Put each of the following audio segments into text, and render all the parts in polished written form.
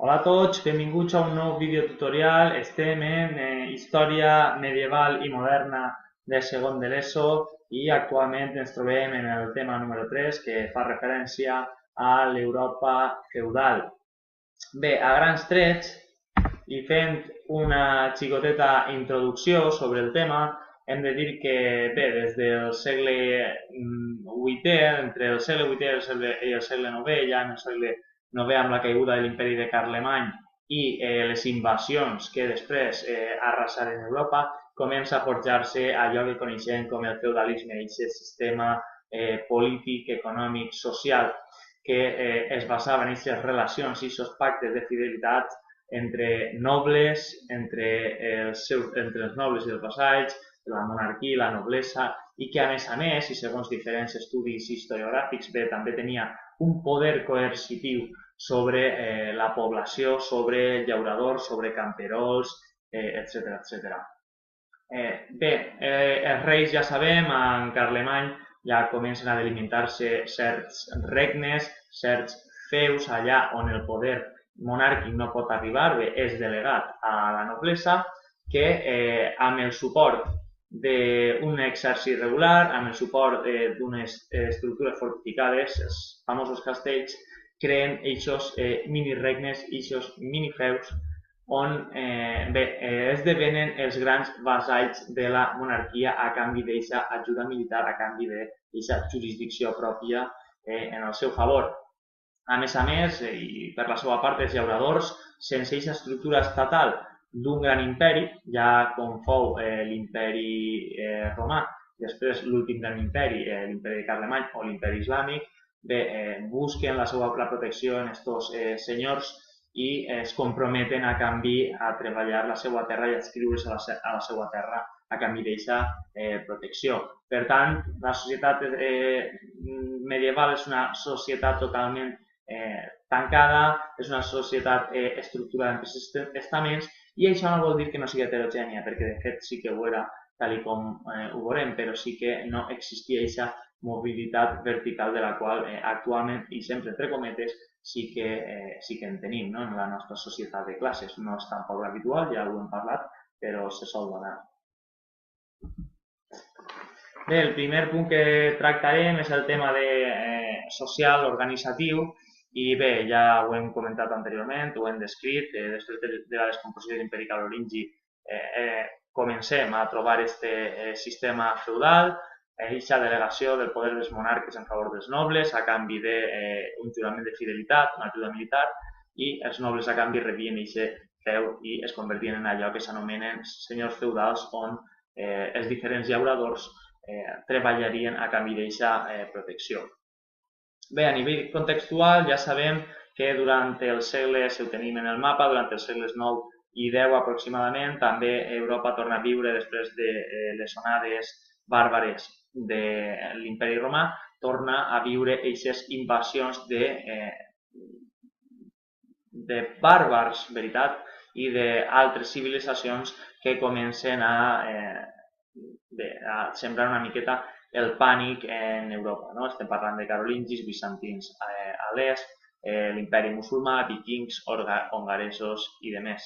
Hola a tots, benvinguts a un nou videotutorial. Estem en història medieval i moderna de segon de l'ESO i actualment ens trobem en el tema número 3 que fa referència a l'Europa feudal. Bé, a grans trets i fent una xicoteta introducció sobre el tema, hem de dir que bé, des del segle VIII, entre el segle VIII i el segle IX, ja en el segle IX amb la caiguda de l'imperi de Carlemany i les invasions que després arrasaren Europa, comença a forjar-se allò que coneixem com el feudalisme, aquest sistema polític, econòmic, social, que es basava en aquestes relacions i aquests pactes de fidelitat entre nobles, entre els nobles i els vassalls, la monarquia i la noblesa, i que a més, i segons diferents estudis historiogràfics, bé, també tenia un poder coercitiu sobre la població, sobre llauradors, sobre camperols, etc. etc. Bé, els reis ja sabem, en Carlemany ja comencen a delimitar-se certs regnes, certs feus allà on el poder monàrquic no pot arribar, bé, és delegat a la noblesa, que amb el suport d'un exèrcit regular, amb el suport d'unes estructures fortificades, els famosos castells, creen aquests mini-regnes, aquests mini-feus, on esdevenen els grans vassalls de la monarquia a canvi d'aquesta ajuda militar, a canvi d'aquesta jurisdicció pròpia en el seu favor. A més, i per la seva part, els llauradors, sense aquesta estructura estatal d'un gran imperi, ja com fou l'imperi romà, després l'últim gran imperi, l'imperi de Carlemany o l'imperi islàmic, busquen la protecció en aquests senyors i es comprometen a canvi a treballar la seva terra i a adscriure's a la seva terra a canvi d'aquesta protecció. Per tant, la societat medieval és una societat totalment tancada, és una societat estructurada en estaments, i això no vol dir que no sigui heterogènia, perquè de fet sí que ho era, tal com ho veurem, però sí que no existia aquesta mobilitat vertical de la qual actualment, i sempre entre cometes, sí que en tenim, no? En la nostra societat de classes. No és tan poc habitual, ja ho hem parlat, però se sol donar. Bé, el primer punt que tractarem és el tema social, organitzatiu, i bé, ja ho hem comentat anteriorment, ho hem descrit, després de la descomposició de l'imperi carolingi comencem a trobar aquest sistema feudal, aquesta delegació del poder dels monarques en favor dels nobles a canvi d'un jurament de fidelitat, una ajuda militar, i els nobles a canvi rebien aquest feu i es convertien en allò que s'anomenen senyors feudals, on els diferents llauradors treballarien a canvi d'aquesta protecció. Bé, a nivell contextual ja sabem que durant el segle, si ho tenim en el mapa, durant els segles IX i X aproximadament, també Europa torna a viure després de les onades bàrbares de l'imperi romà, torna a viure aquestes invasions de bàrbars, veritat, i d'altres civilitzacions que comencen a sembrar una miqueta el pànic en Europa. No? Estem parlant de carolingis, bizantins a l'est, l'imperi musulmà, vikings, hongaresos i demés.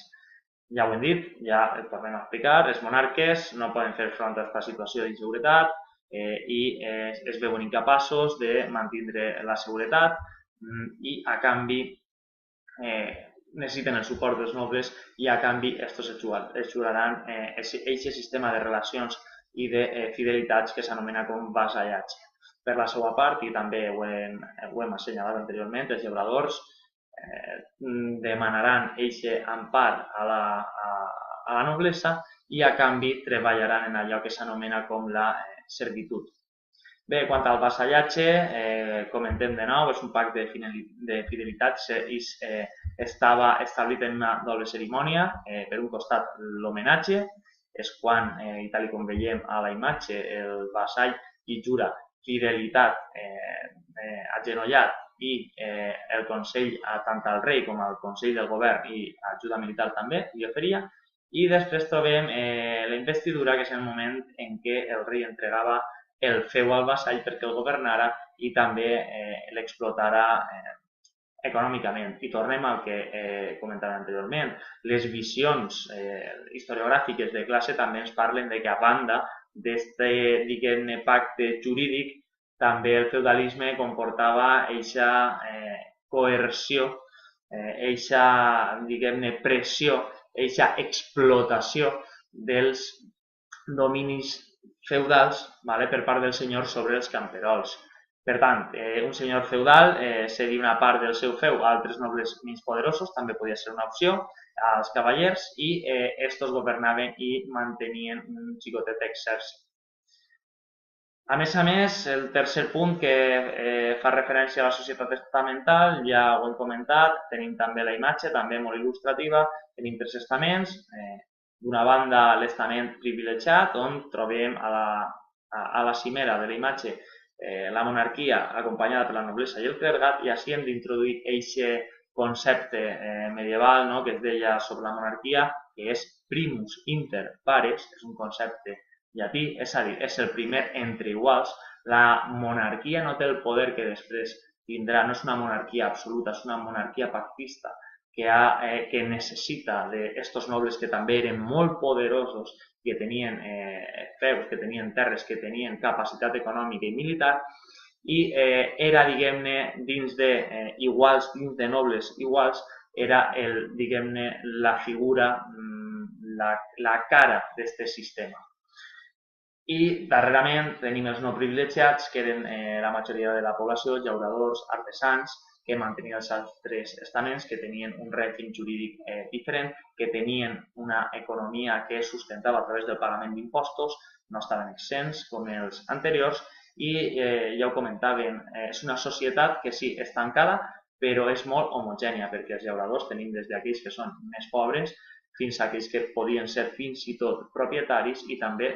Ja ho hem dit, ja ho tornem a explicar, els monarques no poden fer front a aquesta situació d'inseguretat i es veuen incapaços de mantenir la seguretat i a canvi necessiten el suport dels nobles i a canvi estos es juraran aquest sistema de relacions i de fidelitats que s'anomena com vassallatge. Per la seva part, i també ho hem assenyalat anteriorment, els llauradors demanaran aquest empar a la noblesa i a canvi treballaran en allò que s'anomena com la servitud. Bé, quant al vassallatge, comentem de nou, és un pacte de fidelitat i estava establit en una doble cerimònia. Per un costat, l'homenatge, és quan, i tal com veiem a la imatge, el vassall hi jura fidelitat agenollat i el consell, tant al rei com al consell del govern i ajuda militar també, li oferia. I després trobem la investidura, que és el moment en què el rei entregava el feu al vassall perquè el governara i també l'explotara econòmicament. I tornem al que comentava anteriorment. Les visions historiogràfiques de classe també ens parlen de que a banda d'aquest, diguem-ne, pacte jurídic, també el feudalisme comportava eixa coerció, eixa, diguem-ne, pressió, eixa explotació dels dominis feudals, per part dels senyors sobre els camperols. Per tant, un senyor feudal cedia una part del seu feu a altres nobles menys poderosos, també podia ser una opció, als cavallers, i estos governaven i mantenien un xicotet exèrcit. A més, el tercer punt que fa referència a la societat estamental, ja ho hem comentat, tenim també la imatge, també molt il·lustrativa, tenim 3 estaments, d'una banda l'estament privilegiat, on trobem a la cimera de la imatge la monarquia acompanyada per la noblesa i el clergat, i així hem d'introduir aquest concepte medieval que es deia sobre la monarquia, que és primus inter pares, és un concepte llatí, és a dir, és el primer entre iguals. La monarquia no té el poder que després tindrà, no és una monarquia absoluta, és una monarquia pactista que necessita d'estos nobles que també eren molt poderosos, que tenien feus, que tenien terres, que tenien capacitat econòmica i militar, i era, diguem-ne, dins d'iguals, dins de nobles iguals, era, diguem-ne, la figura, la cara d'aquest sistema. I darrerament tenim els no privilegiats, que eren la majoria de la població, llauradors, artesans, que mantenien els altres estaments, que tenien un règim jurídic diferent, que tenien una economia que es sustentava a través del pagament d'impostos, no estaven exempts com els anteriors, i ja ho comentàvem, és una societat que sí, és tancada, però és molt homogènia, perquè els llauradors tenim des d'aquells que són més pobres fins a aquells que podien ser fins i tot propietaris, i també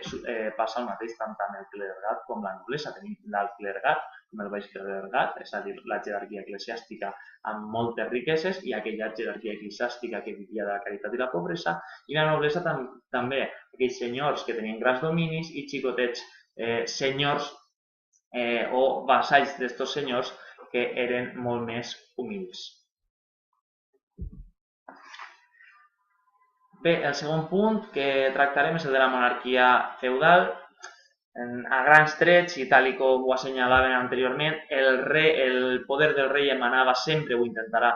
passa el mateix tant amb el clergat com la noblesa. Tenim l'alt clergat com el baix clergat, és a dir, la jerarquia eclesiàstica amb moltes riqueses i aquella jerarquia eclesiàstica que vivia de la caritat i la pobresa, i la noblesa també, aquells senyors que tenien grans dominis i xicotets senyors o vassalls d'estos senyors que eren molt més humils. Bé, el segon punt que tractarem és el de la monarquia feudal. A grans trets, i tal com ho assenyalaven anteriorment, el poder del rei emanava sempre, ho intentarà,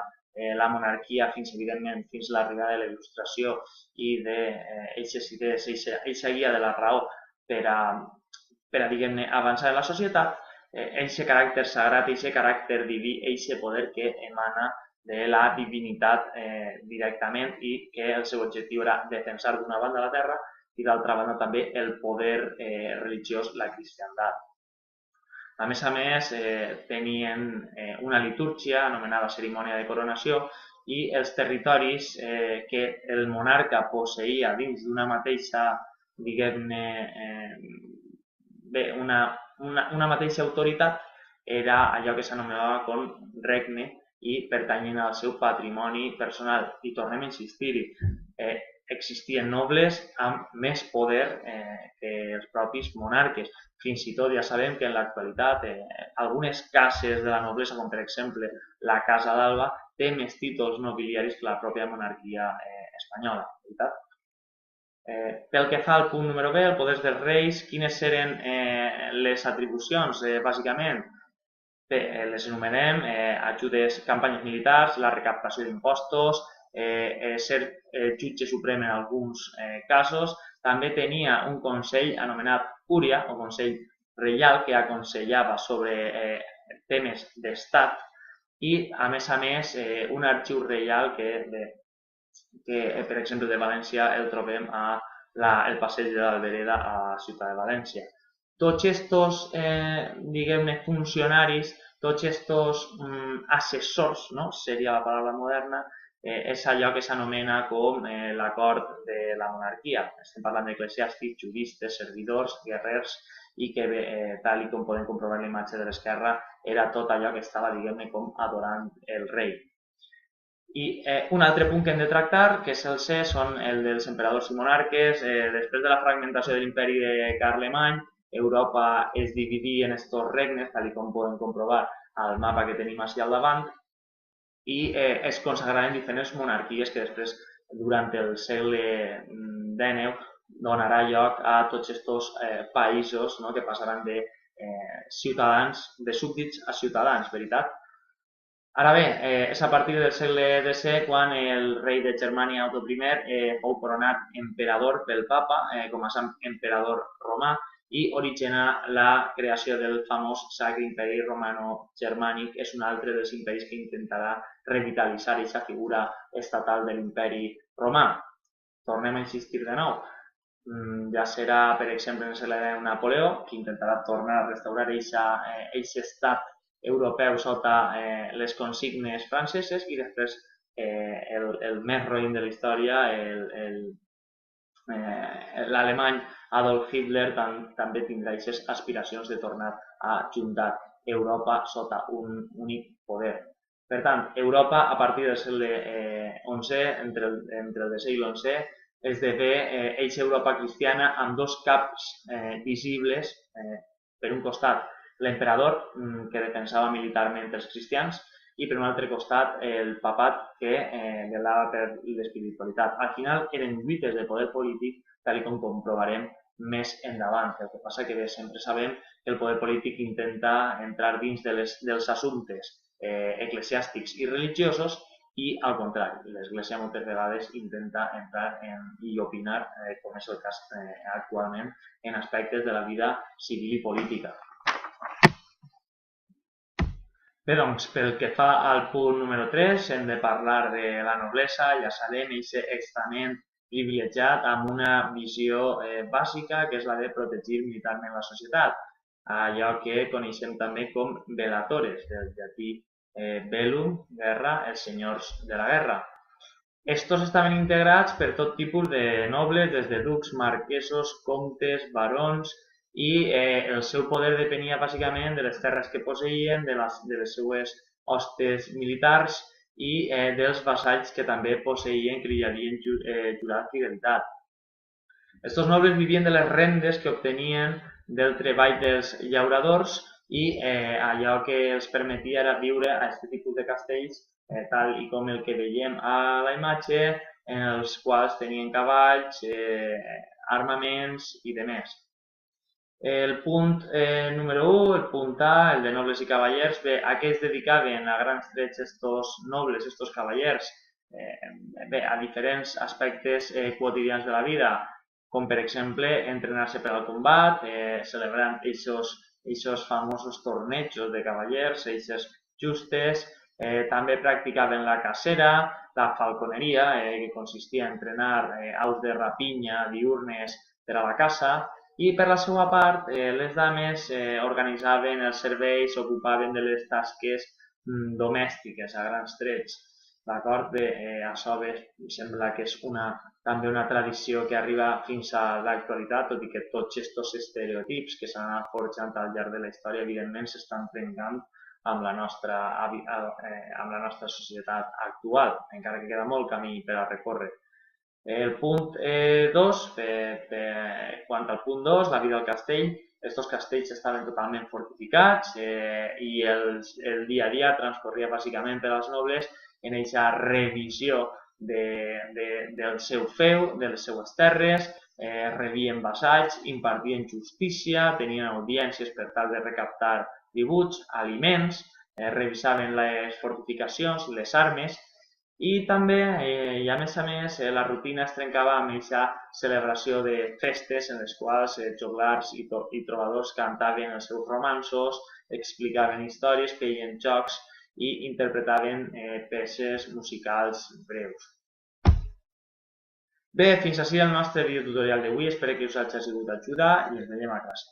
la monarquia fins, evidentment, fins l'arribada de la il·lustració i d'eixes idees, eixa guia de la raó per a diguem-ne, avançar en la societat, eixe caràcter sagrat, eixe caràcter diví, eixe poder que emana de la divinitat directament, i que el seu objectiu era defensar d'una banda la terra i d'altra banda també el poder religiós, la cristiandat. A més, tenien una litúrgia anomenada cerimònia de coronació, i els territoris que el monarca posseïa dins d'una mateixa, diguem-ne, una mateixa autoritat, era allò que s'anomenava com regne, i pertanyien al seu patrimoni personal. I tornem a insistir-hi, existien nobles amb més poder que els propis monarques. Fins i tot ja sabem que en l'actualitat algunes cases de la noblesa, com per exemple la Casa d'Alba, té més títols nobiliaris que la pròpia monarquia espanyola. Pel que fa al punt número B, el poder dels reis, quines eren les atribucions, bàsicament? Bé, les enumerem: ajudes, campanyes militars, la recaptació d'impostos, ser jutge suprem en alguns casos. També tenia un consell anomenat cúria, o consell reial, que aconsellava sobre temes d'estat, i, a més, un arxiu reial que, per exemple, de València el trobem al passeig de l'Albereda a la ciutat de València. Tots estos, diguem-ne, funcionaris, tots estos assessors, seria la paraula moderna, és allò que s'anomena com la cort de la monarquia. Estem parlant d'eclesiàstics, juristes, servidors, guerrers, i que, tal com podem comprovar en la imatge de l'esquerra, era tot allò que estava, diguem-ne, com adorant el rei. I un altre punt que hem de tractar, que és el C, són el dels emperadors i monarques. Després de la fragmentació de l'imperi de Carlemany, Europa es dividia en estos regnes, tal com podem comprovar al mapa que tenim així al davant, i es consagraven diferents monarquies que després, durant el segle XIX, donarà lloc a tots aquests països, no?, que passaran de ciutadans, de súbdits a ciutadans, veritat? Ara bé, és a partir del segle XI quan el rei de Germània Otto I fou coronat emperador pel papa com a sant emperador romà i originà la creació del famós Sacre Imperi Romano-Germànic. És un altre dels imperis que intentarà revitalitzar aquesta figura estatal de l'imperi romà. Tornem a insistir de nou. Ja serà, per exemple, en el segle XIX Napoleó, que intentarà tornar a restaurar aquest estat europeu sota les consignes franceses, i després el més roïn de la història, l'alemany Adolf Hitler, també tindrà aquestes aspiracions de tornar a juntar Europa sota un únic poder. Per tant, Europa, a partir del segle XI, entre el X i l'XI, esdevé eixa Europa cristiana amb dos caps visibles. Per un costat, l'emperador, que defensava militarment els cristians, i per un altre costat el papat, que velava per l'espiritualitat. Al final eren lluites de poder polític, tal com comprovarem més endavant. El que passa que sempre sabem que el poder polític intenta entrar dins dels assumptes eclesiàstics i religiosos, i al contrari, l'Església moltes vegades intenta entrar i opinar, com és el cas actualment, en aspectes de la vida civil i política. Bé, doncs, pel que fa al punt número 3, hem de parlar de la noblesa. Ja sabem, aquest estament privilegiat amb una visió bàsica, que és la de protegir militarment la societat, allò que coneixem també com velatores, del llatí bellum, guerra, els senyors de la guerra. Estos estaven integrats per tot tipus de nobles, des de ducs, marquesos, comtes, barons, i el seu poder depenia bàsicament de les terres que posseïen, de les seues hostes militars i dels vassalls que també posseïen, que li havien jurat fidelitat. Estos nobles vivien de les rendes que obtenien del treball dels llauradors, i allò que els permetia era viure a aquest tipus de castells, tal com el que veiem a la imatge, en els quals tenien cavalls, armaments i demés. El punt número 1, el punt A, el de nobles i cavallers. Bé, a què es dedicaven a grans trets estos nobles, estos cavallers? Bé, a diferents aspectes quotidians de la vida, com per exemple entrenar-se per al combat, celebrant aquests famosos tornejos de cavallers, aquestes justes. També practicaven la cacera, la falconeria, que consistia en entrenar aus de rapinya diürnes per a la caça, i per la seva part les dames organitzaven els serveis, s'ocupaven de les tasques domèstiques a grans trets. D'acord? Bé, això sembla que és també una tradició que arriba fins a l'actualitat, tot i que tots aquests estereotips que s'han anat forjant al llarg de la història, evidentment, s'estan trencant amb la nostra societat actual, encara que queda molt camí per a recórrer. El punt 2, quant al punt 2, la vida al castell. Aquests castells estaven totalment fortificats i el dia a dia transcorria bàsicament per als nobles en aquesta revisió del seu feu, de les seues terres, rebien vassalls, impartien justícia, tenien audiències per tal de recaptar tributs, aliments, revisaven les fortificacions, les armes, i també, i a més, la rutina es trencava amb aquesta celebració de festes en les quals joglars i trobadors cantaven els seus romanços, explicaven històries, feien jocs i interpretaven peces musicals breus. Bé, fins ací el nostre videotutorial d'avui. Espero que us hagi sigut d'ajuda i ens veiem a classe.